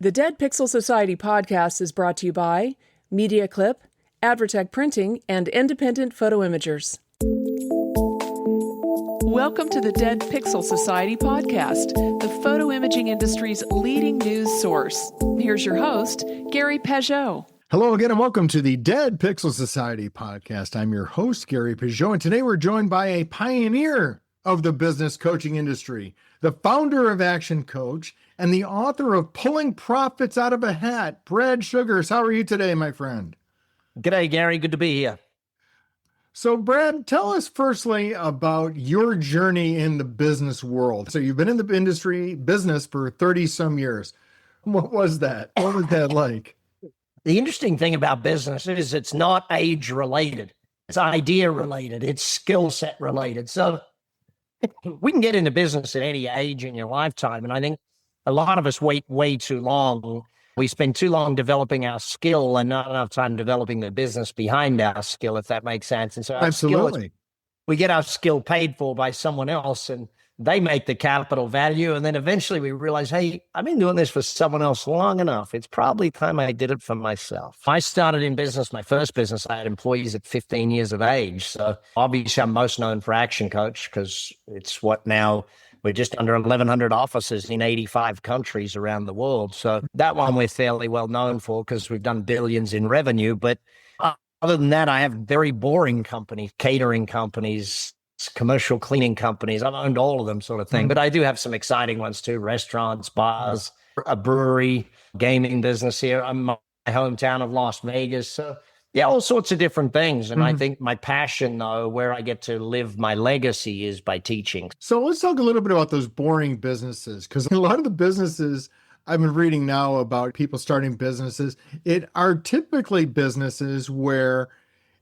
The Dead Pixel Society podcast is brought to you by Media Clip, Advertech Printing, and Independent Photo Imagers. Welcome to the Dead Pixel Society podcast, the photo imaging industry's leading news source. Here's your host, Gary Pageau. Hello again, and welcome to the Dead Pixel Society podcast. I'm your host, Gary Pageau, and today we're joined by a pioneer of the business coaching industry, the founder of Action Coach, and the author of Pulling Profits Out of a Hat, Brad Sugars. How are you today, my friend? G'day, Gary. Good to be here. So, Brad, tell us firstly about your journey in the business world. So you've been in the industry, business for 30-some years. What was that? What was that like? The interesting thing about business is it's not age-related. It's idea-related. It's skill set-related. So we can get into business at any age in your lifetime, and I think a lot of us wait way too long. We spend too long developing our skill and not enough time developing the business behind our skill, if that makes sense. And so Absolutely. We get our skill paid for by someone else, and they make the capital value. And then eventually we realize, hey, I've been doing this for someone else long enough. It's probably time I did it for myself. I started in business, my first business, I had employees at 15 years of age. So obviously I'm most known for Action Coach because it's what now we're just under 1,100 offices in 85 countries around the world. So that one we're fairly well known for because we've done billions in revenue. But other than that, I have very boring companies, catering companies, commercial cleaning companies. I've owned all of them sort of thing. But I do have some exciting ones too, restaurants, bars, a brewery, gaming business here. I'm in my hometown of Las Vegas. So yeah, all sorts of different things. And I think my passion, though, where I get to live my legacy is by teaching. So let's talk a little bit about those boring businesses, because a lot of the businesses I've been reading now about people starting businesses, it are typically businesses where,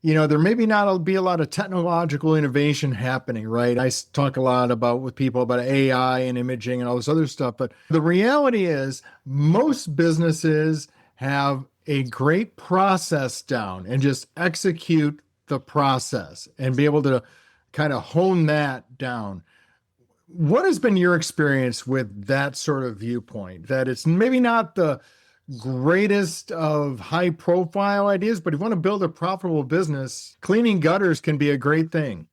you know, there maybe not be a lot of technological innovation happening, right? I talk a lot with people about AI and imaging and all this other stuff. But the reality is most businesses have a great process down and just execute the process and be able to kind of hone that down. What has been your experience with that sort of viewpoint? That it's maybe not the greatest of high profile ideas, but if you want to build a profitable business, cleaning gutters can be a great thing.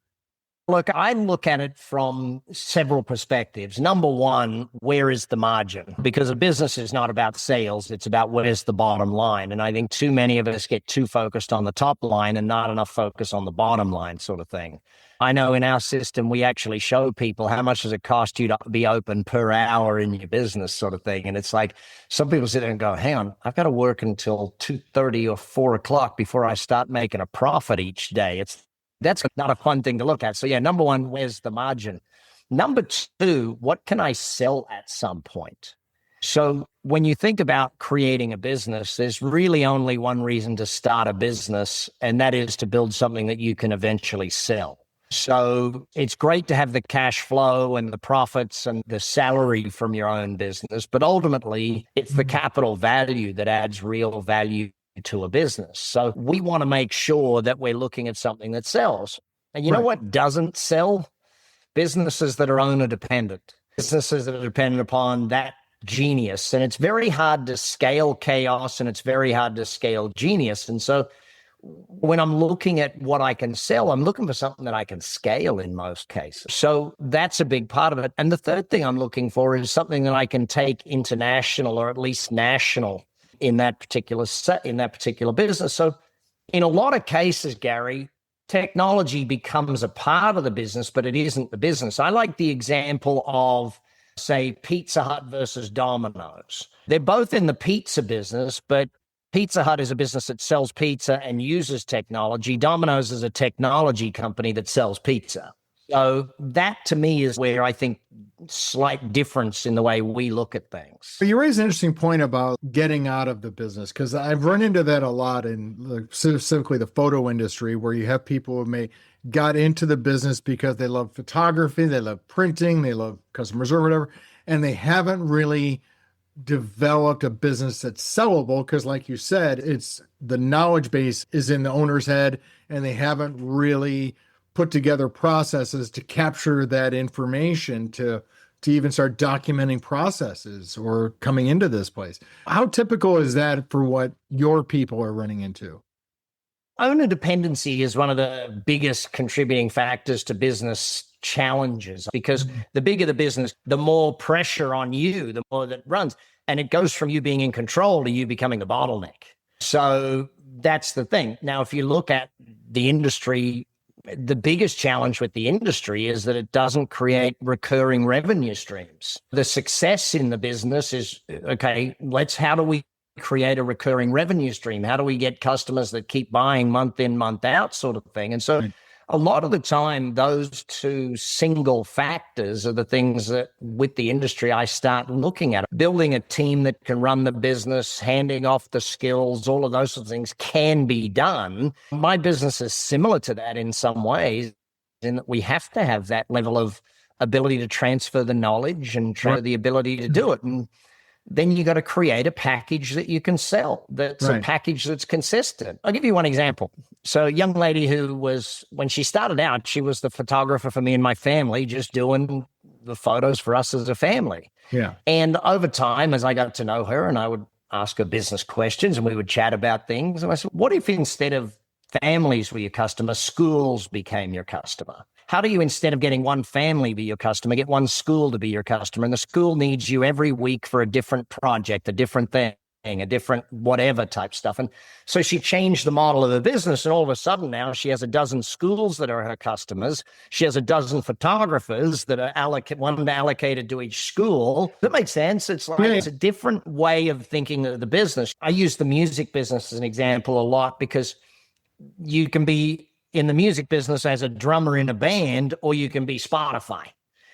Look, I look at it from several perspectives. Number one, where is the margin? Because a business is not about sales. It's about where's the bottom line. And I think too many of us get too focused on the top line and not enough focus on the bottom line sort of thing. I know in our system, we actually show people how much does it cost you to be open per hour in your business sort of thing. And it's like some people sit there and go, hang on, I've got to work until 2:30 or 4 o'clock before I start making a profit each day. That's not a fun thing to look at. So yeah, number one, where's the margin? Number two, what can I sell at some point? So when you think about creating a business, there's really only one reason to start a business, and that is to build something that you can eventually sell. So it's great to have the cash flow and the profits and the salary from your own business, but ultimately it's the capital value that adds real value to a business. So we want to make sure that we're looking at something that sells. And you know what doesn't sell? Businesses that are owner dependent, businesses that are dependent upon that genius. And it's very hard to scale chaos and it's very hard to scale genius. And so when I'm looking at what I can sell, I'm looking for something that I can scale in most cases. So that's a big part of it. And the third thing I'm looking for is something that I can take international or at least national in that particular business. So in a lot of cases, Gary, technology becomes a part of the business, but it isn't the business. I like the example of, say, Pizza Hut versus Domino's. They're both in the pizza business, but Pizza Hut is a business that sells pizza and uses technology. Domino's is a technology company that sells pizza. So that to me is where I think slight difference in the way we look at things. But you raise an interesting point about getting out of the business, because I've run into that a lot in specifically the photo industry, where you have people who got into the business because they love photography, they love printing, they love customers or whatever, and they haven't really developed a business that's sellable because, like you said, it's the knowledge base is in the owner's head, and they haven't really put together processes to capture that information to to even start documenting processes or coming into this place. How typical is that for what your people are running into? Owner dependency is one of the biggest contributing factors to business challenges, because the bigger the business, the more pressure on you, the more that runs. And it goes from you being in control to you becoming the bottleneck. So that's the thing. Now, if you look at the industry, the biggest challenge with the industry is that it doesn't create recurring revenue streams. The success in the business is, okay, how do we create a recurring revenue stream? How do we get customers that keep buying month in, month out sort of thing? And so a lot of the time, those two single factors are the things that with the industry, I start looking at. Building a team that can run the business, handing off the skills, all of those sorts of things can be done. My business is similar to that in some ways, in that we have to have that level of ability to transfer the knowledge and the ability to do it. And then you got to create a package that you can sell. That's a package that's consistent. I'll give you one example. So a young lady who was, when she started out, she was the photographer for me and my family, just doing the photos for us as a family. Yeah. And over time, as I got to know her, and I would ask her business questions and we would chat about things. And I said, what if instead of families were your customer, schools became your customer? How do you, instead of getting one family be your customer, get one school to be your customer? And the school needs you every week for a different project, a different thing, a different whatever type stuff. And so she changed the model of the business. And all of a sudden now she has a dozen schools that are her customers. She has a dozen photographers that are allocated to each school. That makes sense. It's like, it's a different way of thinking of the business. I use the music business as an example a lot, because you can be in the music business as a drummer in a band, or you can be Spotify.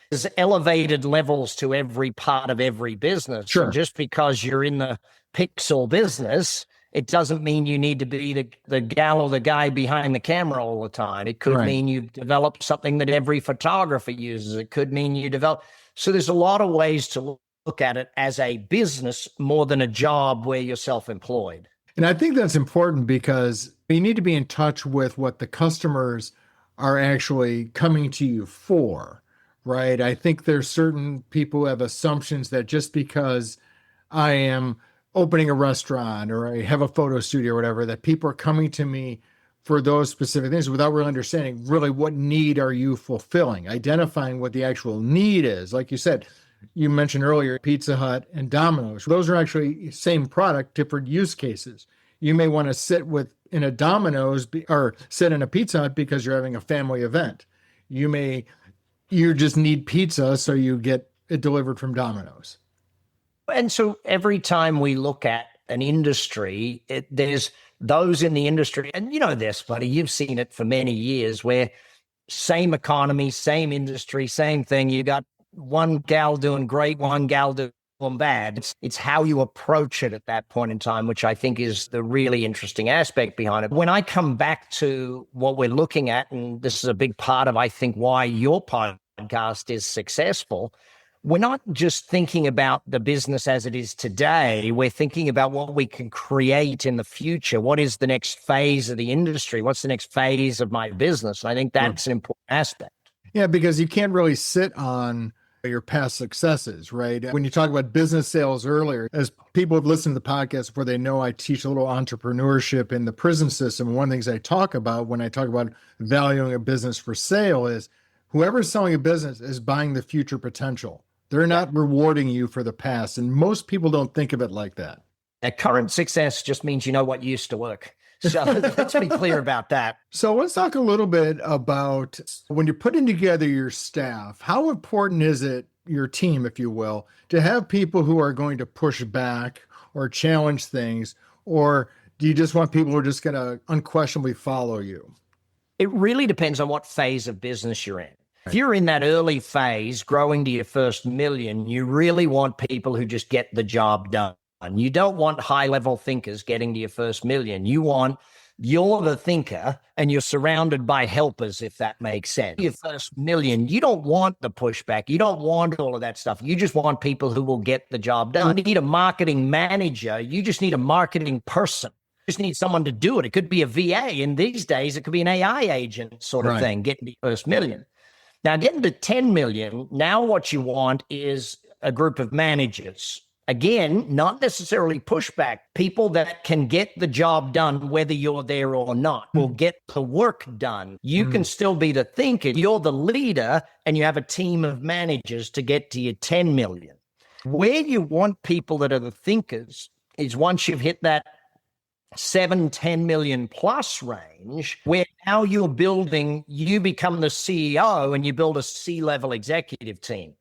There's elevated levels to every part of every business. Sure. And just because you're in the pixel business, it doesn't mean you need to be the gal or the guy behind the camera all the time. It could mean you've developed something that every photographer uses. It could mean you develop. So there's a lot of ways to look at it as a business more than a job where you're self-employed. And I think that's important because you need to be in touch with what the customers are actually coming to you for, right? I think there's certain people who have assumptions that just because I am opening a restaurant or I have a photo studio or whatever, that people are coming to me for those specific things without really understanding really what need are you fulfilling, identifying what the actual need is. Like you said, you mentioned earlier, Pizza Hut and Domino's. Those are actually same product, different use cases. You may want to sit in a Domino's or sit in a Pizza Hut because you're having a family event. You just need pizza, so you get it delivered from Domino's. And so every time we look at an industry, there's those in the industry, and you know this, buddy, you've seen it for many years, where same economy, same industry, same thing. You got one gal doing great, one gal doing bad. It's how you approach it at that point in time, which I think is the really interesting aspect behind it. When I come back to what we're looking at, and this is a big part of, I think, why your podcast is successful, we're not just thinking about the business as it is today. We're thinking about what we can create in the future. What is the next phase of the industry? What's the next phase of my business? And I think that's an important aspect. Yeah, because you can't really sit on your past successes, right? When you talk about business sales earlier, as people have listened to the podcast before, they know I teach a little entrepreneurship in the prison system. One of the things I talk about when I talk about valuing a business for sale is whoever's selling a business is buying the future potential. They're not rewarding you for the past. And most people don't think of it like that. Current success just means you know what used to work. So let's be clear about that. So let's talk a little bit about when you're putting together your staff, how important is it, your team, if you will, to have people who are going to push back or challenge things? Or do you just want people who are just going to unquestionably follow you? It really depends on what phase of business you're in. If you're in that early phase, growing to your first million, you really want people who just get the job done. You don't want high-level thinkers getting to your first million. You're the thinker and you're surrounded by helpers, if that makes sense. Your first million, you don't want the pushback. You don't want all of that stuff. You just want people who will get the job done. You need a marketing manager. You just need a marketing person. You just need someone to do it. It could be a VA. In these days, it could be an AI agent sort of thing, getting to your first million. Now, getting to 10 million, now what you want is a group of managers. Again, not necessarily pushback. People that can get the job done, whether you're there or not, will get the work done. You can still be the thinker. You're the leader, and you have a team of managers to get to your 10 million. Where you want people that are the thinkers is once you've hit that 7-10 million plus range, where now you're building, you become the CEO and you build a C-level executive team.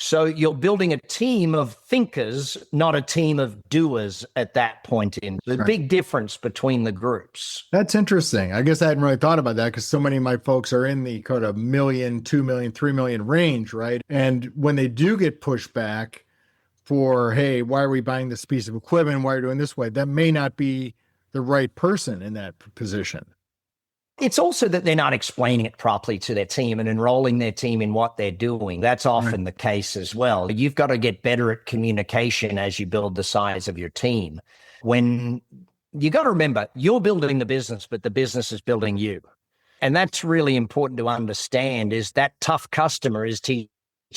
So you're building a team of thinkers, not a team of doers at that point in. The big difference between the groups. That's interesting. I guess I hadn't really thought about that because so many of my folks are in the kind of million, 2 million, 3 million range, right? And when they do get pushed back for, hey, why are we buying this piece of equipment? Why are you doing this way? That may not be the right person in that position. It's also that they're not explaining it properly to their team and enrolling their team in what they're doing. That's often the case as well. You've got to get better at communication as you build the size of your team. When you got to remember, you're building the business, but the business is building you. And that's really important to understand, is that tough customer is teaching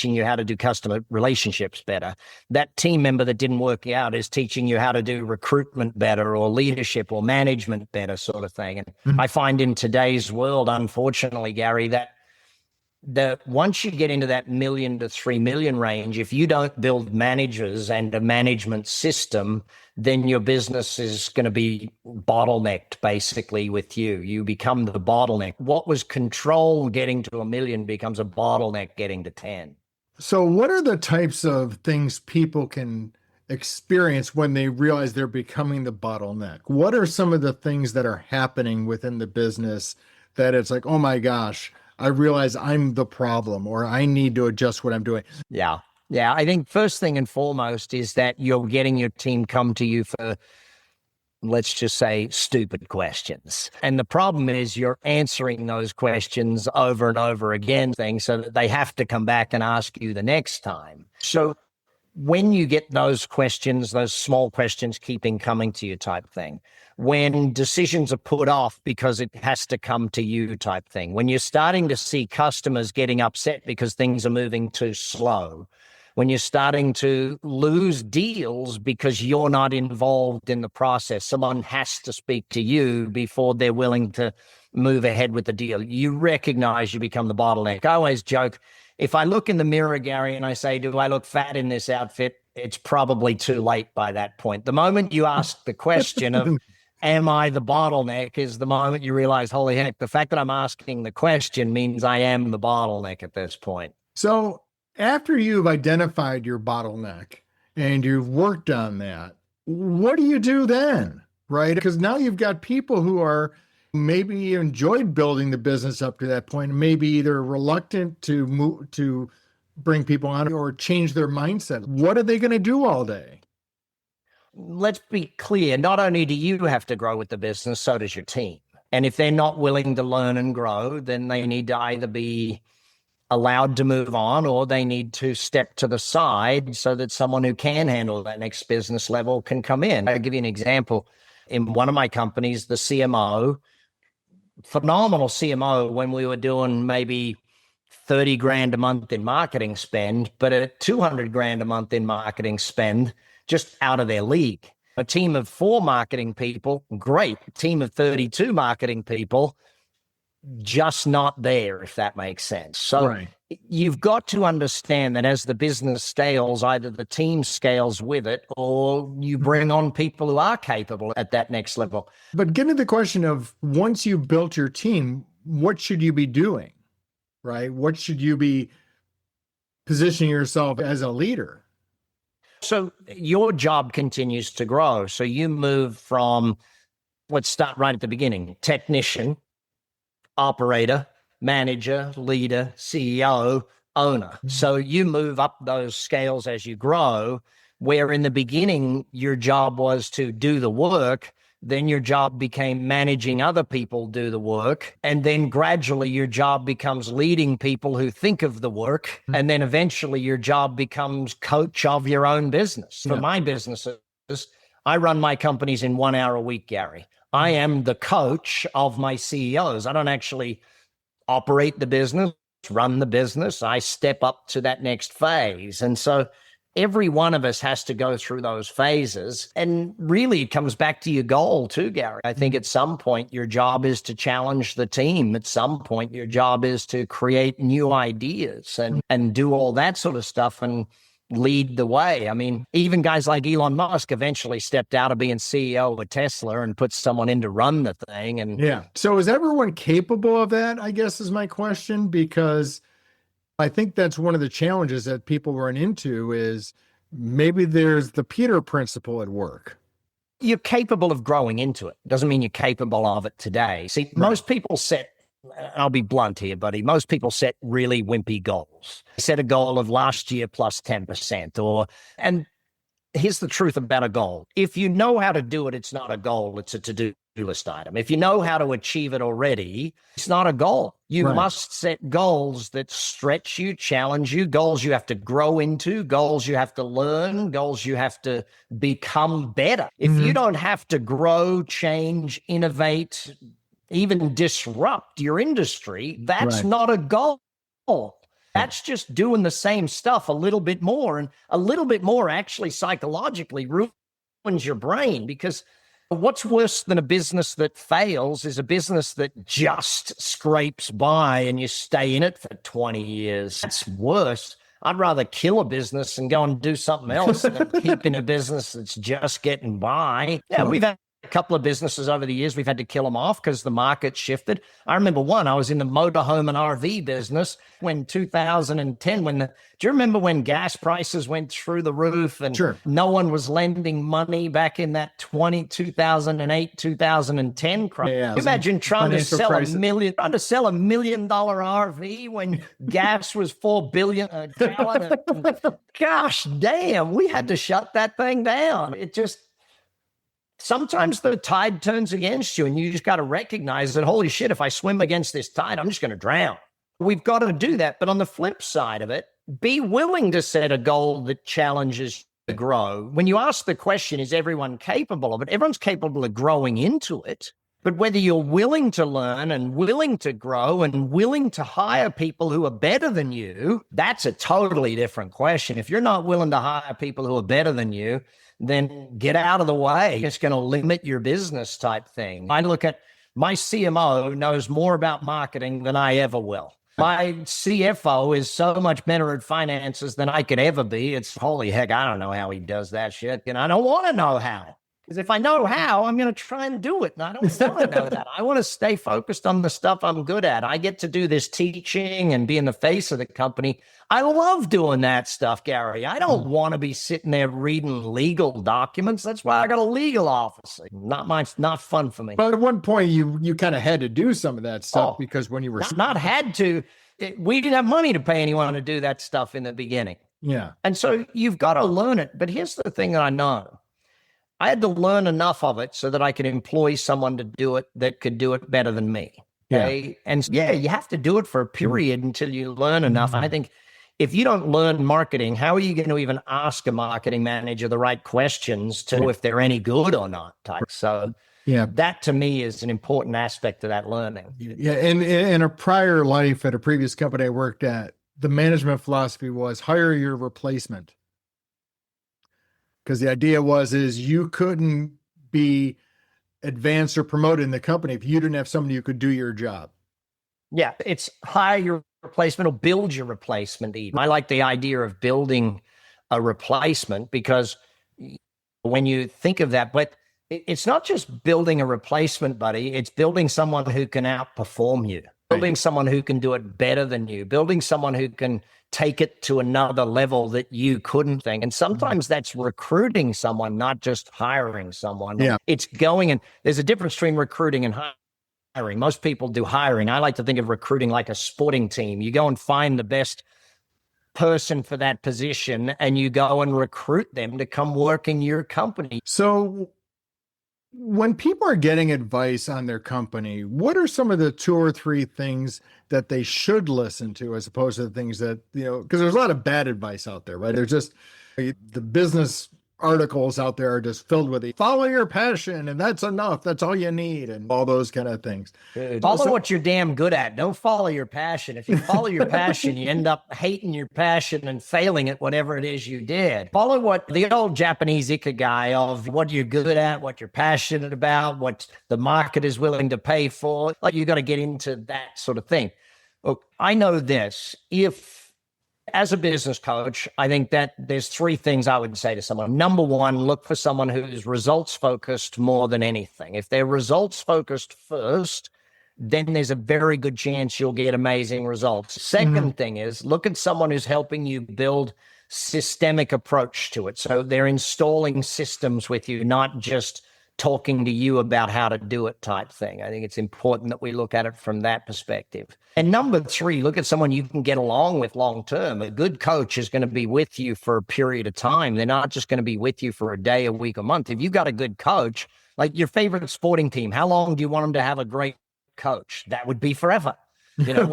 you how to do customer relationships better. That team member that didn't work out is teaching you how to do recruitment better or leadership or management better, sort of thing. And I find in today's world, unfortunately, Gary, that once you get into that 1 million to 3 million range, if you don't build managers and a management system, then your business is going to be bottlenecked basically with you. You become the bottleneck. What was control getting to 1 million becomes a bottleneck getting to 10. So what are the types of things people can experience when they realize they're becoming the bottleneck? What are some of the things that are happening within the business that it's like, oh my gosh, I realize I'm the problem, or I need to adjust what I'm doing? Yeah. I think first thing and foremost is that you're getting your team come to you for, let's just say, stupid questions. And the problem is you're answering those questions over and over again, so that they have to come back and ask you the next time. So when you get those questions, those small questions keeping coming to you type thing, when decisions are put off because it has to come to you type thing, when you're starting to see customers getting upset because things are moving too slow, when you're starting to lose deals because you're not involved in the process, someone has to speak to you before they're willing to move ahead with the deal. You recognize you become the bottleneck. I always joke, if I look in the mirror, Gary, and I say, do I look fat in this outfit? It's probably too late by that point. The moment you ask the question of, am I the bottleneck, is the moment you realize, holy heck, the fact that I'm asking the question means I am the bottleneck at this point. So after you've identified your bottleneck and you've worked on that, what do you do then, right? Because now you've got people who are maybe enjoyed building the business up to that point, maybe either reluctant to move, to bring people on, or change their mindset. What are they going to do all day? Let's be clear. Not only do you have to grow with the business, so does your team. And if they're not willing to learn and grow, then they need to either be allowed to move on, or they need to step to the side so that someone who can handle that next business level can come in. I'll give you an example. In one of my companies, the CMO, phenomenal CMO, when we were doing maybe 30 grand a month in marketing spend, but at 200 grand a month in marketing spend, just out of their league. A team of 4 marketing people, great. A team of 32 marketing people, just not there, if that makes sense. So you've got to understand that as the business scales, either the team scales with it, or you bring on people who are capable at that next level. But get to the question of, once you've built your team, what should you be doing, right? What should you be positioning yourself as a leader? So your job continues to grow. So you move from, let's start right at the beginning, technician, operator, manager, leader, CEO, owner. So you move up those scales as you grow, where in the beginning, your job was to do the work. Then your job became managing other people do the work. And then gradually your job becomes leading people who think of the work. And then eventually your job becomes coach of your own business. For my businesses, I run my companies in 1 hour a week, Gary. I am the coach of my CEOs. I don't actually operate the business run the business. I step up to that next phase. And so every one of us has to go through those phases. And really, it comes back to your goal too, Gary. I think at some point, your job is to challenge the team. At some point, your job is to create new ideas and do all that sort of stuff and lead the way. I mean, even guys like Elon Musk eventually stepped out of being CEO of Tesla and put someone in to run the thing. And yeah. So is everyone capable of that, I guess is my question, because I think that's one of the challenges that people run into is maybe there's the Peter principle at work. You're capable of growing into it. Doesn't mean you're capable of it today. See, most people I'll be blunt here, buddy. Most people set really wimpy goals. They set a goal of last year plus 10%, and here's the truth about a goal. If you know how to do it, it's not a goal. It's a to-do list item. If you know how to achieve it already, it's not a goal. You must set goals that stretch you, challenge you, goals you have to grow into, goals you have to learn, goals you have to become better. If you don't have to grow, change, innovate, even disrupt your industry, that's not a goal. That's just doing the same stuff a little bit more. And a little bit more actually psychologically ruins your brain, because what's worse than a business that fails is a business that just scrapes by and you stay in it for 20 years. That's worse. I'd rather kill a business and go and do something else than keep in a business that's just getting by. Yeah, we've had a couple of businesses over the years, we've had to kill them off because the market shifted. I remember one, I was in the motorhome and RV business when 2010, do you remember when gas prices went through the roof and no one was lending money back in that 2008, 2010 crisis? Yeah, imagine trying to sell $1 million RV when gas was $4 billion a gallon. Gosh, damn, we had to shut that thing down. Sometimes the tide turns against you and you just got to recognize that, holy shit, if I swim against this tide, I'm just going to drown. We've got to do that. But on the flip side of it, be willing to set a goal that challenges you to grow. When you ask the question, is everyone capable of it? Everyone's capable of growing into it. But whether you're willing to learn and willing to grow and willing to hire people who are better than you, that's a totally different question. If you're not willing to hire people who are better than you, then get out of the way. It's going to limit your business type thing. I look at my CMO knows more about marketing than I ever will. My CFO is so much better at finances than I could ever be. It's holy heck, I don't know how he does that shit. And I don't want to know how. Because if I know how, I'm going to try and do it. And I don't want to know that. I want to stay focused on the stuff I'm good at. I get to do this teaching and be in the face of the company. I love doing that stuff, Gary. I don't want to be sitting there reading legal documents. That's why I got a legal office. Not fun for me. But at one point, you kind of had to do some of that stuff because when you were... Not had to. We didn't have money to pay anyone to do that stuff in the beginning. Yeah. And so you've got to learn it. But here's the thing that I know. I had to learn enough of it so that I could employ someone to do it that could do it better than me. Okay. Yeah. And you have to do it for a period until you learn enough. I think if you don't learn marketing, how are you going to even ask a marketing manager the right questions to if they're any good or not? So that to me is an important aspect of that learning. Yeah. And in a prior life at a previous company I worked at, the management philosophy was hire your replacement. Because the idea is you couldn't be advanced or promoted in the company if you didn't have somebody who could do your job. Yeah, it's hire your replacement or build your replacement even. I like the idea of building a replacement because when you think of that, but it's not just building a replacement, buddy. It's building someone who can outperform you, building someone who can do it better than you, building someone who can take it to another level that you couldn't think. And sometimes that's recruiting someone, not just hiring someone. Yeah. It's going, and there's a difference between recruiting and hiring. Most people do hiring. I like to think of recruiting like a sporting team. You go and find the best person for that position and you go and recruit them to come work in your company. So when people are getting advice on their company, what are some of the 2 or 3 things that they should listen to as opposed to the things that, because there's a lot of bad advice out there, right? There's just the business articles out there are just filled with it. Follow your passion, and that's enough. That's all you need, and all those kind of things. Follow what you're damn good at. Don't follow your passion. If you follow your passion, you end up hating your passion and failing at whatever it is you did. Follow what the old Japanese ikigai of what you're good at, what you're passionate about, what the market is willing to pay for. Like, you got to get into that sort of thing. Look, I know this. As a business coach, I think that there's three things I would say to someone. Number one, look for someone who's results focused more than anything. If they're results focused first, then there's a very good chance you'll get amazing results. Second thing is, look at someone who's helping you build systemic approach to it. So they're installing systems with you, not just talking to you about how to do it type thing. I think it's important that we look at it from that perspective. And number three, look at someone you can get along with long term. A good coach is going to be with you for a period of time. They're not just going to be with you for a day, a week, a month. If you've got a good coach, like your favorite sporting team, how long do you want them to have a great coach? That would be forever. You know,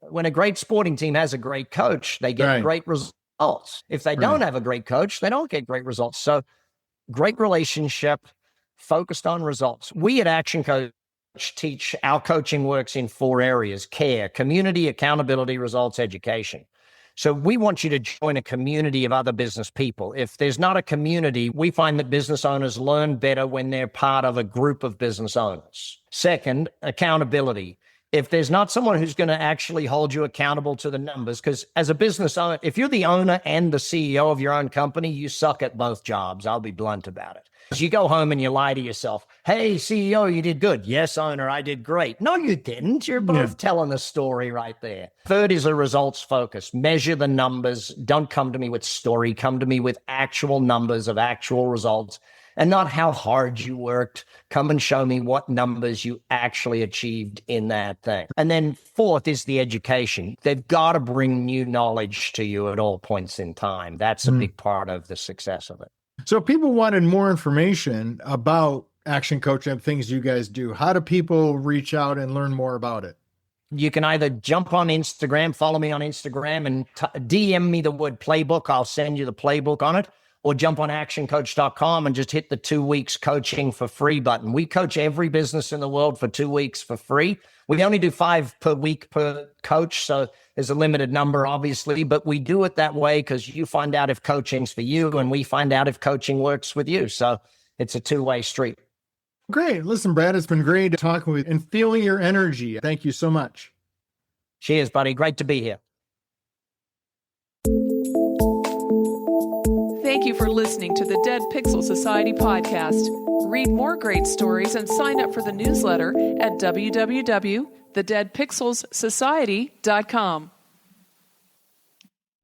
when a great sporting team has a great coach, they get great results. If they don't have a great coach, they don't get great results. So great relationship, focused on results. We at Action Coach teach our coaching works in 4 areas: care, community, accountability, results, education. So we want you to join a community of other business people. If there's not a community, we find that business owners learn better when they're part of a group of business owners. Second, accountability. If there's not someone who's going to actually hold you accountable to the numbers, because as a business owner, if you're the owner and the CEO of your own company, you suck at both jobs. I'll be blunt about it. You go home and you lie to yourself. Hey, CEO, you did good. Yes, owner, I did great. No, you didn't. You're both telling the story right there. Third is a results focus. Measure the numbers. Don't come to me with story. Come to me with actual numbers of actual results, and not how hard you worked. Come and show me what numbers you actually achieved in that thing. And then fourth is the education. They've got to bring new knowledge to you at all points in time. That's a big part of the success of it. So if people wanted more information about Action Coach and things you guys do, how do people reach out and learn more about it? You can either jump on Instagram, follow me on Instagram, and DM me the word playbook. I'll send you the playbook on it. Or jump on actioncoach.com and just hit the 2 weeks coaching for free button. We coach every business in the world for 2 weeks for free. We only do 5 per week per coach, so there's a limited number, obviously, but we do it that way because you find out if coaching's for you and we find out if coaching works with you. So it's a two-way street. Great. Listen, Brad, it's been great talking with you and feeling your energy. Thank you so much. Cheers, buddy. Great to be here. Thank you for listening to the Dead Pixel Society podcast. Read more great stories and sign up for the newsletter at www.thedeadpixelssociety.com.